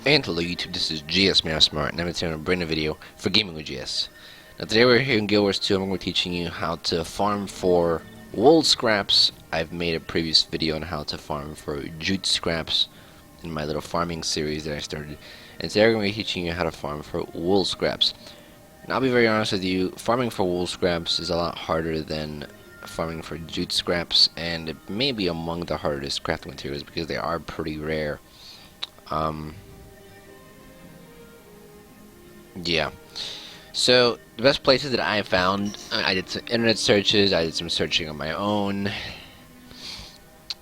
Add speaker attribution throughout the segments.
Speaker 1: And hello YouTube, this is GSmaniamsmart, and I'm here on a brand new video for Gaming with GS. Now today we're here in Guild Wars 2 and I'm going to be teaching you how to farm for wool scraps. I've made a previous video on how to farm for jute scraps in my little farming series that I started. And today we're going to be teaching you how to farm for wool scraps. Now I'll be very honest with you, farming for wool scraps is a lot harder than farming for jute scraps, and it may be among the hardest crafting materials because they are pretty rare. Yeah. So the best places that I found, I did some internet searches, I did some searching on my own,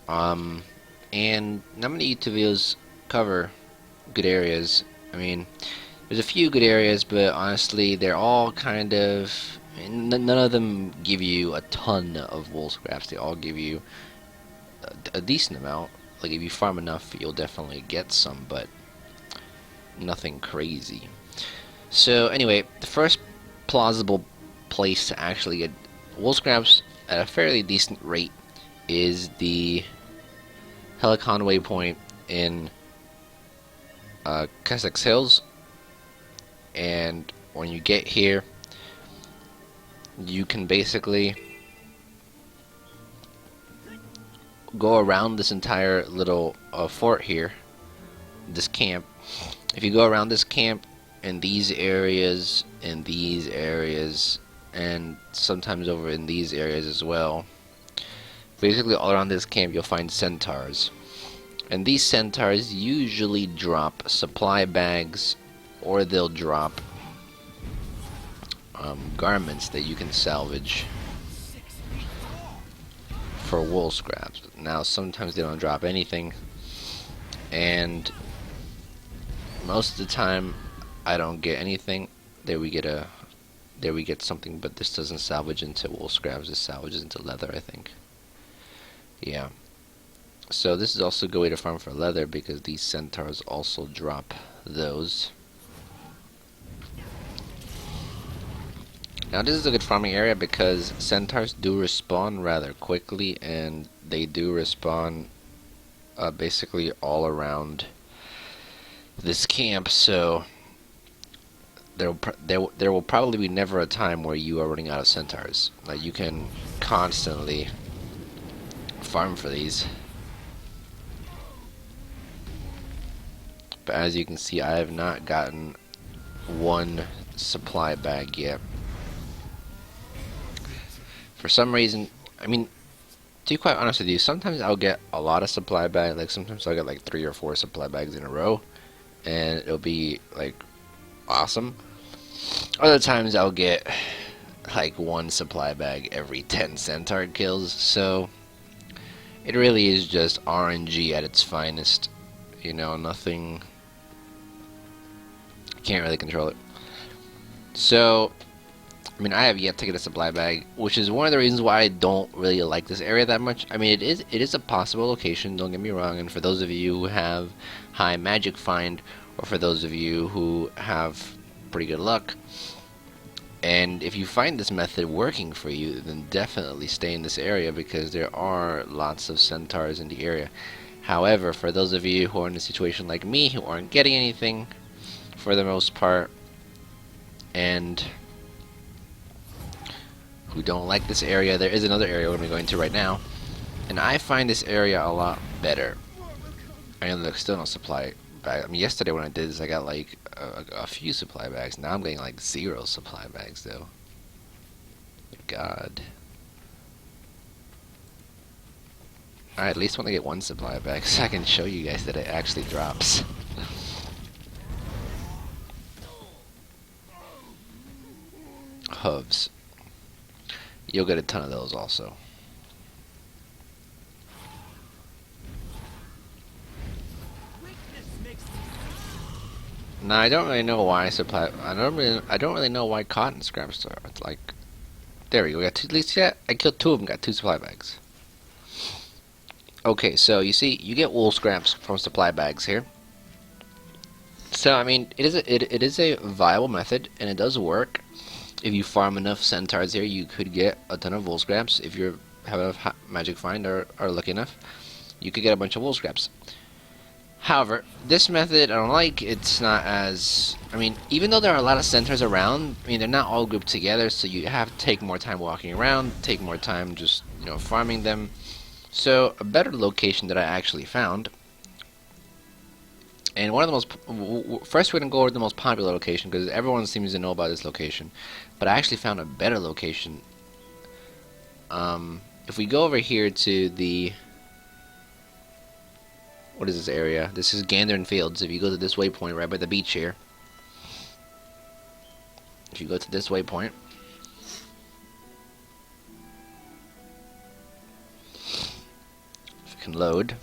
Speaker 1: and not many YouTube videos cover good areas. I mean, there's a few good areas, but honestly, they're all kind of, none of them give you a ton of wool scraps. They all give you a decent amount. Like if you farm enough, you'll definitely get some, but nothing crazy. So anyway, the first plausible place to actually get wool scraps at a fairly decent rate is the Helicon Waypoint in Kessex Hills. And when you get here, you can basically go around this entire little fort here, this camp. If you go around this camp in these areas, and sometimes over in these areas as well, basically all around this camp you'll find centaurs. And these centaurs usually drop supply bags, or they'll drop garments that you can salvage for wool scraps. Now sometimes they don't drop anything, and most of the time I don't get anything. There we get something, but this doesn't salvage into wool scraps. This salvages into leather, I think. Yeah. So this is also a good way to farm for leather because these centaurs also drop those. Now this is a good farming area because centaurs do respawn rather quickly, and they do respawn basically all around this camp. So there will probably be never a time where you are running out of centaurs. Like you can constantly farm for these. But as you can see, I have not gotten one supply bag yet. For some reason, I mean, to be quite honest with you, sometimes I'll get a lot of supply bags. Like sometimes I'll get like 3 or 4 supply bags in a row, and it'll be like awesome. Other times I'll get like 1 supply bag every 10 centaur kills. So it really is just RNG at its finest. You know, nothing. Can't really control it. So I mean, I have yet to get a supply bag, which is one of the reasons why I don't really like this area that much. I mean, it is a possible location, don't get me wrong, and for those of you who have high magic find, or for those of you who have pretty good luck, and if you find this method working for you, then definitely stay in this area because there are lots of centaurs in the area. However, for those of you who are in a situation like me, who aren't getting anything for the most part, and who don't like this area, there is another area we're going to be going to right now, and I find this area a lot better. I know there's still no supply bag. I mean, yesterday when I did this, I got like a few supply bags. Now I'm getting like 0 supply bags though. God. Alright, at least when I get 1 supply bag, so I can show you guys that it actually drops. Hooves. You'll get a ton of those also. Now I don't really know why I don't really know why cotton scraps are like. There we go. We got 2. At least yeah, I killed 2 of them. Got 2 supply bags. Okay, so you see, you get wool scraps from supply bags here. So I mean, it is a viable method, and it does work. If you farm enough centaurs here, you could get a ton of wool scraps. If you have enough magic find or are lucky enough, you could get a bunch of wool scraps. However, this method I don't like. It's not as, I mean, even though there are a lot of centers around, I mean, they're not all grouped together, so you have to take more time walking around, take more time just, farming them. So, a better location that I actually found, and one of the most, first we're going to go over the most popular location, because everyone seems to know about this location, but I actually found a better location. If we go over here to the, what is this area? This is Gendarran Fields. If you go to this waypoint right by the beach here, if you go to this waypoint, if you can load,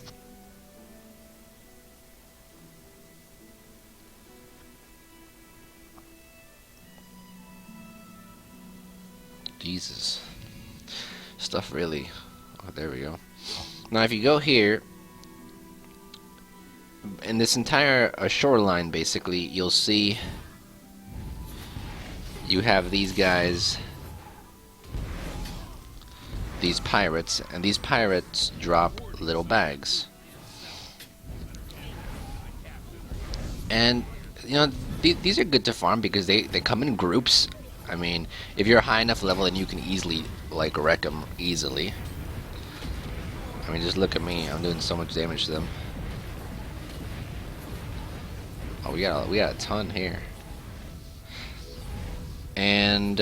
Speaker 1: Jesus, stuff really, oh, there we go. Now if you go here, in this entire shoreline, basically, you'll see you have these guys, these pirates, and these pirates drop little bags. And, these are good to farm because they come in groups. I mean, if you're a high enough level, then you can easily, like, wreck them easily. I mean, just look at me. I'm doing so much damage to them. Oh, we got a ton here. And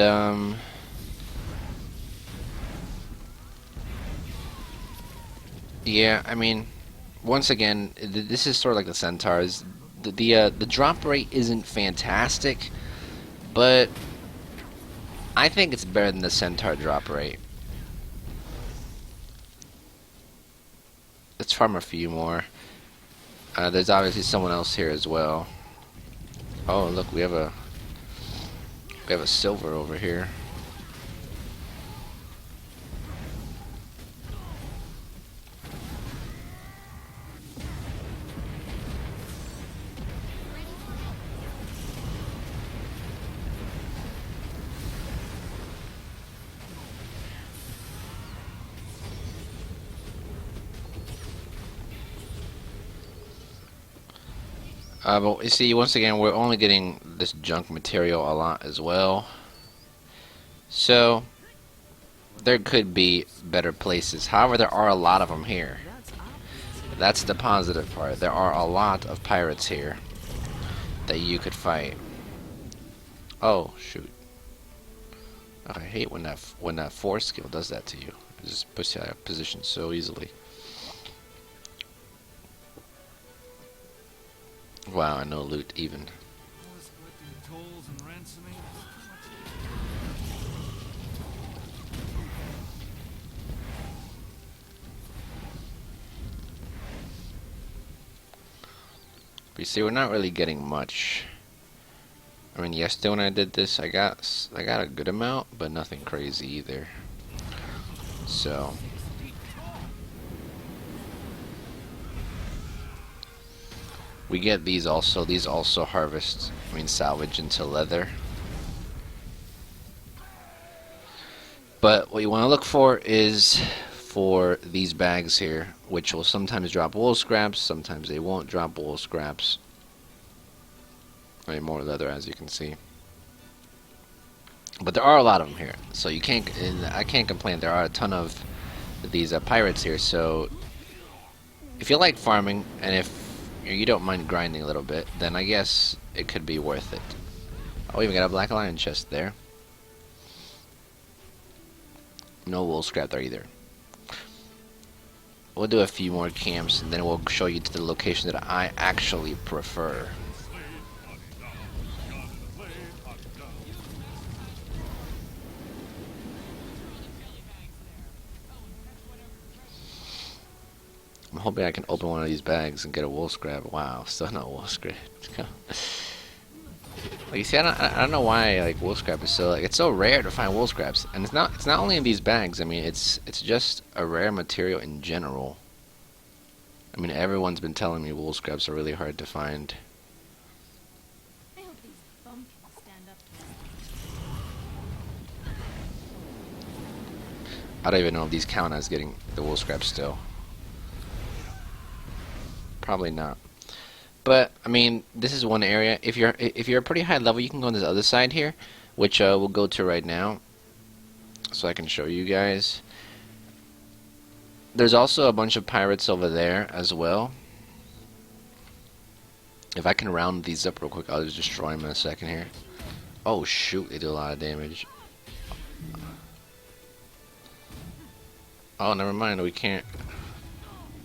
Speaker 1: yeah, I mean, once again, this is sort of like the centaurs. The drop rate isn't fantastic, but I think it's better than the centaur drop rate. Let's farm a few more. There's obviously someone else here as well. Oh, look, we have a silver over here. But you see, once again, we're only getting this junk material a lot as well. So, there could be better places. However, there are a lot of them here. That's the positive part. There are a lot of pirates here that you could fight. Oh, shoot. I hate when that force skill does that to you. It just puts you out of position so easily. Wow, I know loot even. But you see, we're not really getting much. I mean, yesterday when I did this, I got a good amount, but nothing crazy either. So we get these also. These also harvest, salvage into leather. But what you want to look for is for these bags here, which will sometimes drop wool scraps, sometimes they won't drop wool scraps. I mean, more leather, as you can see. But there are a lot of them here, so I can't complain. There are a ton of these pirates here, so if you like farming, and if you don't mind grinding a little bit, then I guess it could be worth it. Oh, we even got a black lion chest there. No wool scrap there either. We'll do a few more camps, and then we'll show you to the location that I actually prefer. I'm hoping I can open one of these bags and get a wool scrap. Wow, still no wool scrap. Like, you see, I don't know why, like, wool scrap is so, like, it's so rare to find wool scraps, and it's not only in these bags. I mean, it's just a rare material in general. I mean, everyone's been telling me wool scraps are really hard to find.
Speaker 2: I hope these bum can stand up to us.
Speaker 1: I don't even know if these count as getting the wool scraps still. Probably not. But I mean, this is one area. If you're a pretty high level, you can go on this other side here, which we'll go to right now, so I can show you guys. There's also a bunch of pirates over there as well. If I can round these up real quick, I'll just destroy them in a second here. Oh shoot, they do a lot of damage. Oh, never mind, we can't.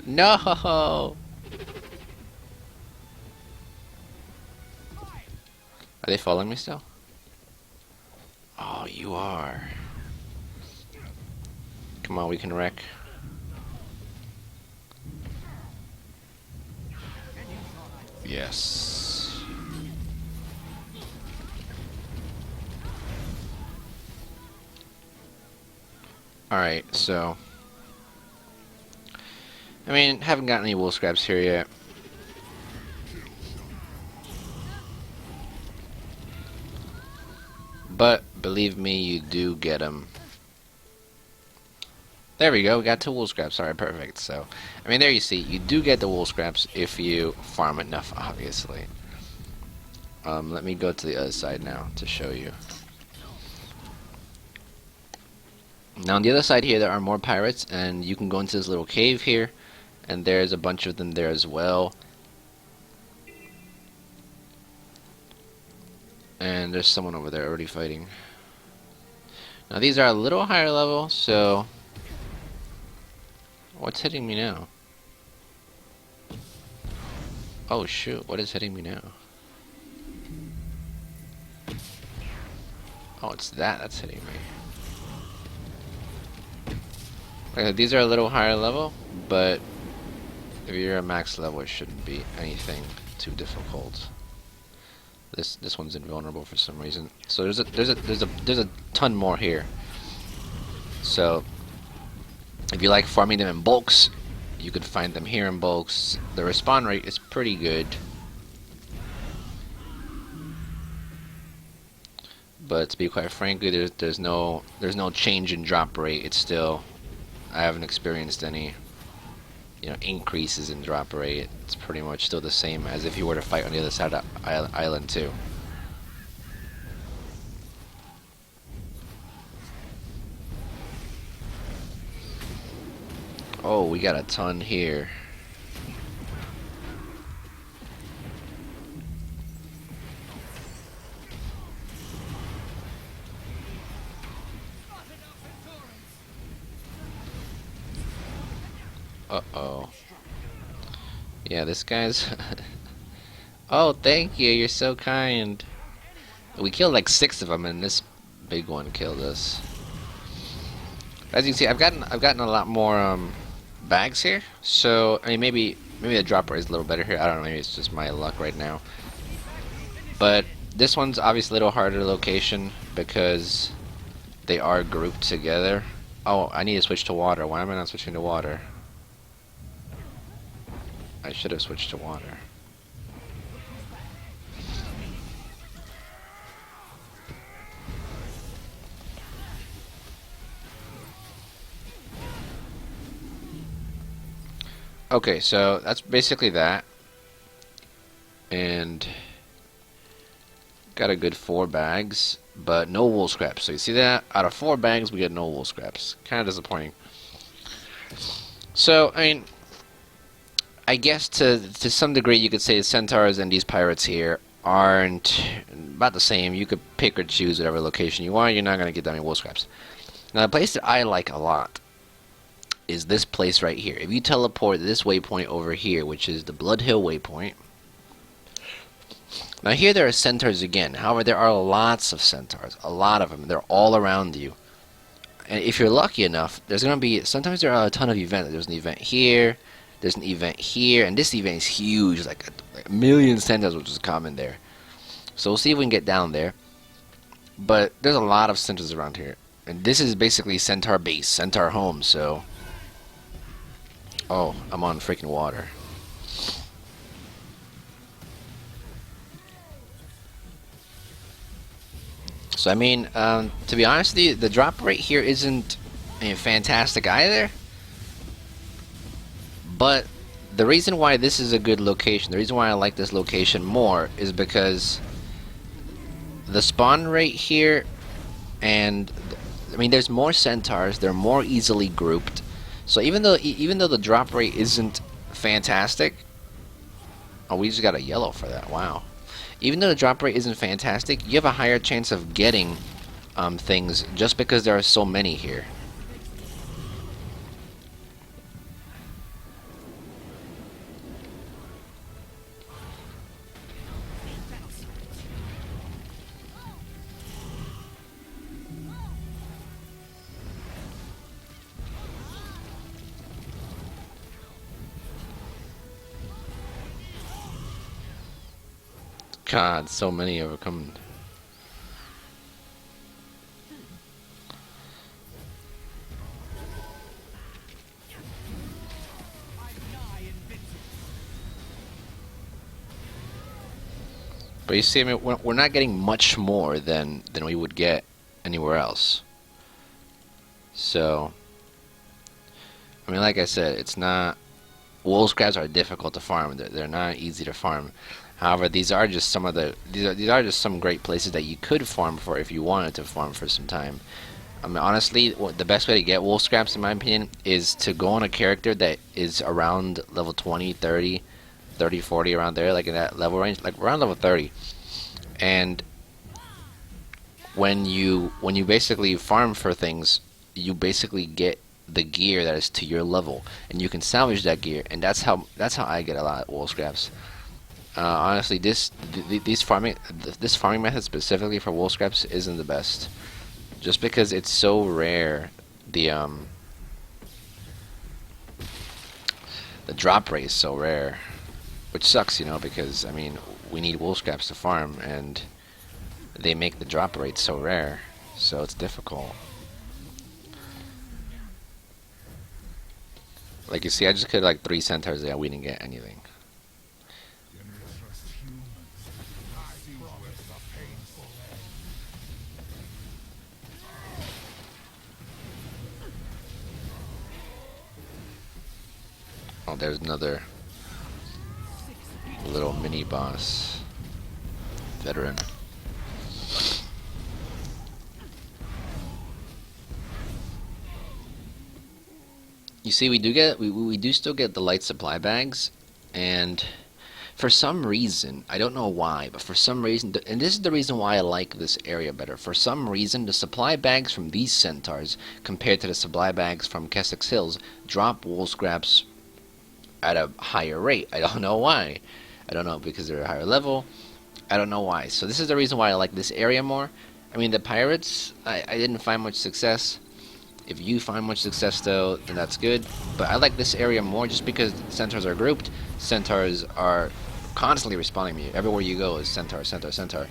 Speaker 1: No! Are they following me still? Oh, you are. Come on, we can wreck. Yes. Alright, so I mean, haven't gotten any wool scraps here yet. But believe me, you do get them. There we go, we got 2 wool scraps. Alright, perfect. So, I mean, there you see, you do get the wool scraps if you farm enough, obviously. Let me go to the other side now to show you. Now on the other side here, there are more pirates, and you can go into this little cave here, and there's a bunch of them there as well. And there's someone over there already fighting. Now these are a little higher level, so what's hitting me now? Oh shoot, what is hitting me now? Oh, it's that's hitting me. Okay, these are a little higher level, but if you're a max level, it shouldn't be anything too difficult. This one's invulnerable for some reason. So there's a ton more here. So if you like farming them in bulks, you could find them here in bulks. The respawn rate is pretty good, but to be quite frankly, there's no change in drop rate. It's still, I haven't experienced any increases in drop rate. It's pretty much still the same as if you were to fight on the other side of the island too. Oh, we got a ton here. Uh-oh. Yeah, this guy's... Oh, thank you, you're so kind. We killed like 6 of them, and this big one killed us. As you can see, I've gotten a lot more bags here. So I mean, maybe the drop rate is a little better here. I don't know. Maybe it's just my luck right now. But this one's obviously a little harder location because they are grouped together. Oh, I need to switch to water. Why am I not switching to water? I should have switched to water. Okay, so that's basically that. And got a good 4 bags, but no wool scraps. So you see that? Out of 4 bags, we get no wool scraps. Kind of disappointing. So, I mean, I guess to some degree you could say the centaurs and these pirates here aren't about the same. You could pick or choose whatever location you want. You're not going to get that many wool scraps. Now, the place that I like a lot is this place right here. If you teleport this waypoint over here, which is the Blood Hill waypoint. Now here there are centaurs again. However, there are lots of centaurs. A lot of them. They're all around you. And if you're lucky enough, there's going to be... Sometimes there are a ton of events. There's an event here. There's an event here. And this event is huge. Like a million centaurs, which is common there. So we'll see if we can get down there. But there's a lot of centaurs around here. And this is basically centaur base. Centaur home, so... Oh, I'm on freaking water. So I mean, to be honest with you, the drop rate here isn't fantastic either. But the reason why this is a good location, the reason why I like this location more, is because the spawn rate here, and I mean, there's more centaurs. They're more easily grouped. So even though the drop rate isn't fantastic, oh, we just got a yellow for that. Wow. Even though the drop rate isn't fantastic, you have a higher chance of getting things just because there are so many here. God, so many of them coming. But you see, I mean, we're not getting much more than we would get anywhere else. So, I mean, like I said, it's not. Wool scraps are difficult to farm. They're not easy to farm. However, these are just some of the these are just some great places that you could farm for if you wanted to farm for some time. I mean, honestly, the best way to get wool scraps, in my opinion, is to go on a character that is around level 20, 30, 30, 40, around there, like in that level range, like around level 30. And when you basically farm for things, you basically get the gear that is to your level, and you can salvage that gear, and that's how I get a lot of wool scraps. Honestly, this farming method specifically for wool scraps isn't the best, just because it's so rare. The drop rate is so rare, which sucks, because I mean we need wool scraps to farm, and they make the drop rate so rare, so it's difficult. Like you see, I just killed like 3 centaurs there. We didn't get anything. Oh, there's another little mini boss. Veteran. You see, we do still get the light supply bags, and for some reason, I don't know why, but for some reason, and this is the reason why I like this area better. For some reason, the supply bags from these centaurs, compared to the supply bags from Kessex Hills, drop wool scraps at a higher rate. I don't know why. I don't know, because they're a higher level. I don't know why. So this is the reason why I like this area more. I mean, the pirates, I didn't find much success. If you find much success, though, then that's good. But I like this area more just because centaurs are grouped. Centaurs are constantly respawning me. Everywhere you go is centaur, centaur, centaur.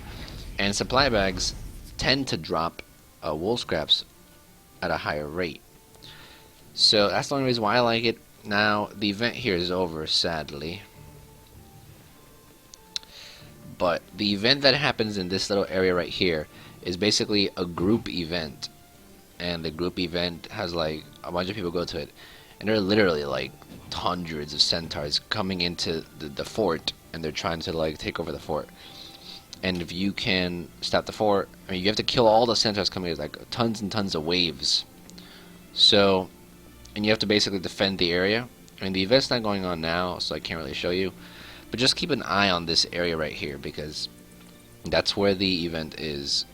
Speaker 1: And supply bags tend to drop wool scraps at a higher rate. So that's the only reason why I like it. Now, the event here is over, sadly. But the event that happens in this little area right here is basically a group event. And the group event has like a bunch of people go to it, and there are literally like hundreds of centaurs coming into the fort, and they're trying to like take over the fort. And if you can stop the fort, I mean, you have to kill all the centaurs coming in, like tons and tons of waves. So, and you have to basically defend the area. I mean, the event's not going on now, so I can't really show you, but just keep an eye on this area right here, because that's where the event is.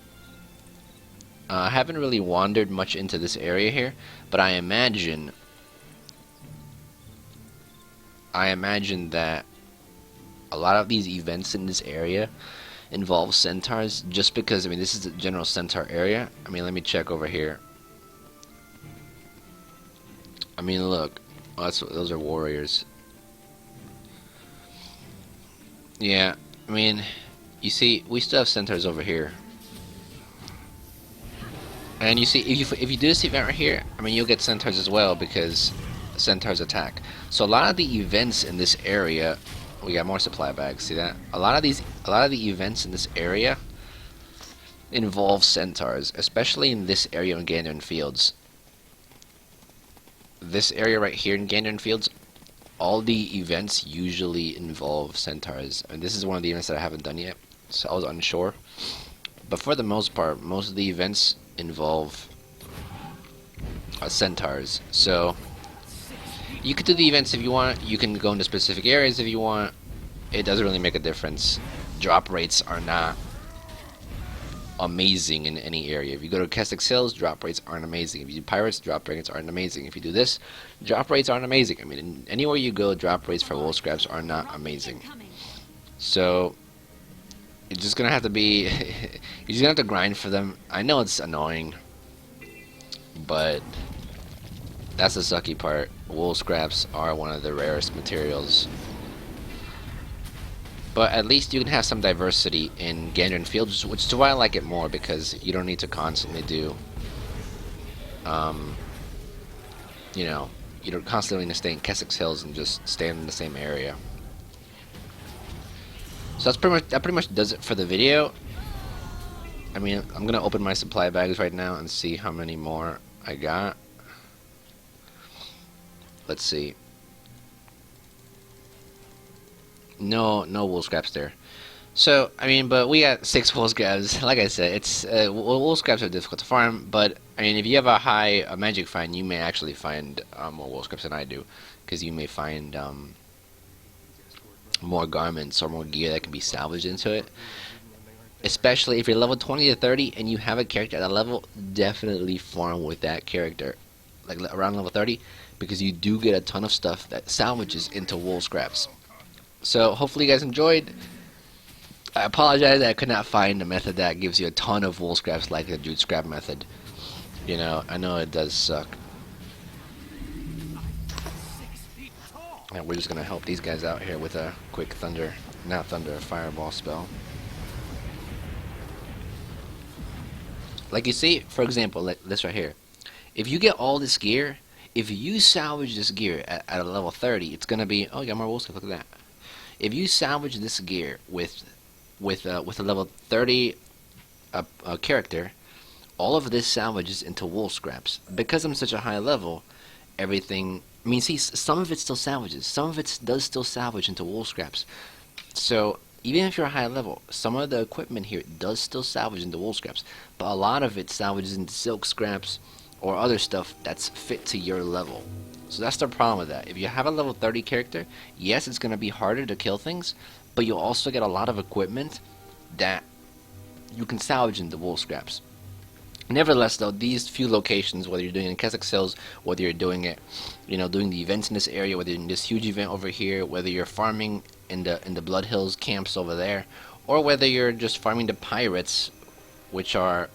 Speaker 1: I haven't really wandered much into this area here, but I imagine that a lot of these events in this area involve centaurs, just because, I mean, this is the general centaur area. I mean, let me check over here. I mean, look, oh, those are warriors. Yeah, I mean, you see, we still have centaurs over here. And you see, if you do this event right here, I mean, you'll get centaurs as well, because centaurs attack. So a lot of the events in this area, we got more supply bags. See that? A lot of the events in this area involve centaurs, especially in this area in Gendarran Fields. This area right here in Gendarran Fields all the events usually involve centaurs, and this is one of the events that I haven't done yet, so I was unsure. But for the most part, most of the events involve centaurs. So you could do the events if you want. You can go into specific areas if you want. It doesn't really make a difference. Drop rates are not amazing in any area. If you go to Kessex Hills, drop rates aren't amazing. If you do Pirates, drop rates aren't amazing. If you do this, drop rates aren't amazing. I mean, anywhere you go, drop rates for wool scraps are not amazing. So you're just gonna have to be you're just gonna have to grind for them. I know it's annoying, but that's the sucky part. Wool scraps are one of the rarest materials. But at least you can have some diversity in Gendarran fields, which is why I like it more, because you don't need to constantly do, you know, you don't constantly need to stay in Kessex Hills and just stay in the same area. So that pretty much does it for the video. I mean, I'm gonna open my supply bags right now and see how many more I got. Let's see. No wool scraps there. So, I mean, but we got 6 wool scraps. Like I said, it's wool scraps are difficult to farm, but I mean, if you have a high magic find, you may actually find more wool scraps than I do, because you may find more garments or more gear that can be salvaged into it. Especially if you're level 20 to 30 and you have a character at that level, definitely farm with that character, like around level 30, because you do get a ton of stuff that salvages into wool scraps. So hopefully you guys enjoyed. I apologize that I could not find a method that gives you a ton of wool scraps like the jute scrap method. You know, I know it does suck. And we're just gonna help these guys out here with a quick fireball spell. Like you see, for example, like this right here. If you get all this gear, if you salvage this gear at a level 30, it's gonna be, oh, you got more wool scraps. Look at that. If you salvage this gear with a level 30 character, all of this salvages into wool scraps. Because I'm such a high level, everything. I mean, see, some of it still salvages. Some of it does still salvage into wool scraps. So even if you're a high level, some of the equipment here does still salvage into wool scraps, but a lot of it salvages into silk scraps or other stuff that's fit to your level. So that's the problem with that. If you have a level 30 character, yes, it's going to be harder to kill things, but you'll also get a lot of equipment that you can salvage into wool scraps. Nevertheless, though, these few locations, whether you're doing it in Kessex Hills, whether you're doing it, you know, doing the events in this area, whether you're doing this huge event over here, whether you're farming in the Blood Hills camps over there, or whether you're just farming the pirates, which are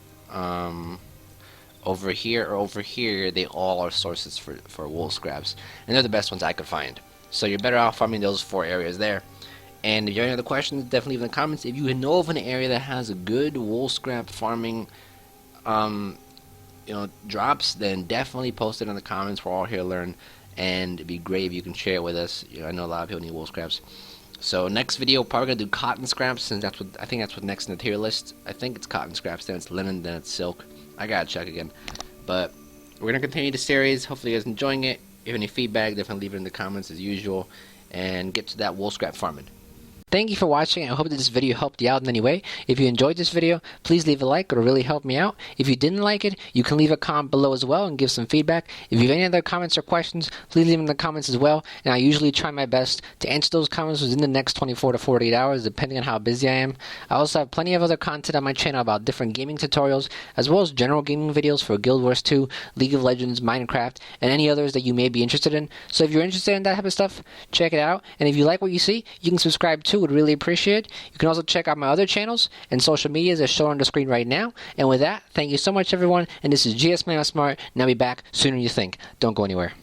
Speaker 1: over here or over here, they all are sources for wool scraps, and they're the best ones I could find. So you're better off farming those 4 areas there. And if you have any other questions, definitely leave in the comments. If you know of an area that has a good wool scrap farming drops, then definitely post it in the comments. We're all here to learn, and it'd be great if you can share it with us. You know, I know a lot of people need wool scraps. So next video, probably gonna do cotton scraps, since I think that's what's next in the tier list. I think it's cotton scraps, then it's linen, then it's silk. I gotta check again. But we're gonna continue the series. Hopefully you guys enjoying it. If you have any feedback, definitely leave it in the comments as usual, and get to that wool scrap farming. Thank you for watching. I hope that this video helped you out in any way. If you enjoyed this video, please leave a like. It'll really help me out. If you didn't like it, you can leave a comment below as well and give some feedback. If you have any other comments or questions, please leave them in the comments as well. And I usually try my best to answer those comments within the next 24 to 48 hours, depending on how busy I am. I also have plenty of other content on my channel about different gaming tutorials, as well as general gaming videos for Guild Wars 2, League of Legends, Minecraft, and any others that you may be interested in. So if you're interested in that type of stuff, check it out. And if you like what you see, you can subscribe too. Would really appreciate it. You can also check out my other channels and social medias as shown on the screen right now. And with that, thank you so much, everyone. And this is GSmaniamsmart, and I'll be back sooner than you think. Don't go anywhere.